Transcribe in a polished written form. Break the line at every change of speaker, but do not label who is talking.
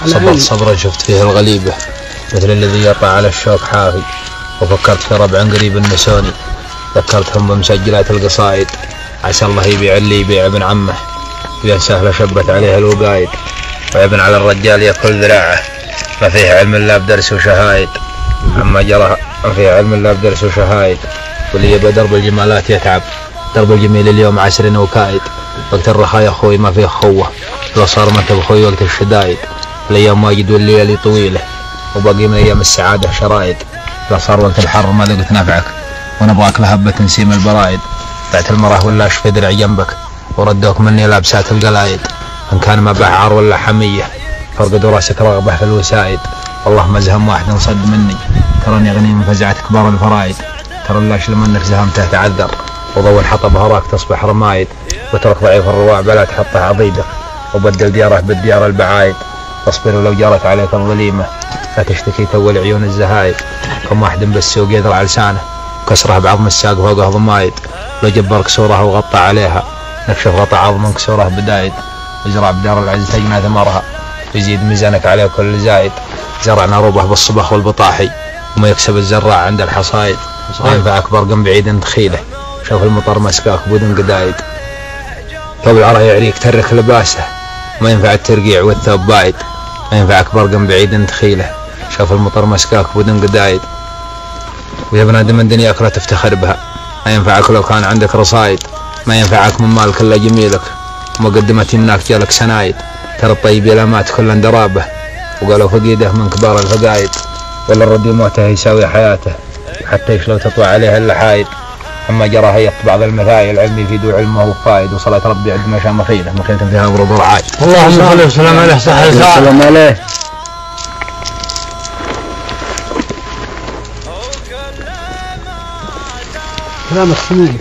صبرت صبرا شفت فيه الغليبة مثل الذي يطلع على الشوك حافي، وفكرت في ربع قريب النسوني ذكرتهم بمسجلات القصائد، عسى الله يبيع اللي يبيع ابن عمه، يا سهلة شبت عليها الوقايد، ويبن على الرجال يأكل ذراعه ما فيه علم الله بدرس وشهايد، عما جرى ما فيه علم الله بدرس وشهايد، واللي يبى درب الجمالات يتعب، درب الجميل اليوم عسر وكايد، وقت الرخاء يا اخوي ما فيه خوه، لو صار ما انت بخوي وقت الشدايد، الايام واجد والليالي طويله، وباقي من ايام السعاده شرايد، لو صار وقت الحر ما ذقت نفعك، ونبغاك لهبه تنسيم البرايد، بعت المراه ولا اشفي درع جنبك، وردوك مني لابسات القلايد، ان كان ما باع عار ولا حميه، فرقد راسك رغبه في الوسايد، والله ما زهم واحد انصد مني، تراني غني من فزعه كبار الفرايد، ترى اللاش لما انك زهمته تعذر، وضو الحطب هراك تصبح رمايد، وترك ضعيف الرواع بلا تحطه عضيدك، وبدل دياره بالديار البعايد، واصبر ولو جرت عليك الظليمه، لا تشتكي تول عيون الزهايد، كم واحد بالسوق يذرع لسانه، كسره بعظم الساق فوقه ضمايد، لو جبر كسوره وغطى عليها، نكشف غطى عظم كسوره بدايد، وزرع بدار العز تجنى ثمرها، يزيد ميزانك عليه كل زايد، زرعنا ربه بالصبح والبطاحي، وما يكسب الزراع عند الحصايد، ما ينفعك برقم بعيد تخيله، شوف المطر مسكاك بدون قدايد، ثوب العرى يعريك ترك لباسه، ما ينفع الترقيع والثوب بايد، ما ينفعك برقم بعيد تخيله، شوف المطر مسكاك بدون قدايد، ويا ابن ادم دنياك لا تفتخر بها، ما ينفعك لو كان عندك رصايد، ما ينفعك من مالك الا جميلك، وما قدمت يمناك جالك سنايد، ترى الطيب يا مات كل درابه، وقالوا فقيده من كبار الفقايد، ولا الردي موته يساوي حياته، حتى لو تطوى عليها اللحايد، اما جرى هيئت بعض المثايل العلم يفيد علمه وفايد، وصلاه ربي عند ما شاء مخيله فيها برد ورعايد.
اللهم صل وسلم عليه صح السلام عليه.
كلامك سمين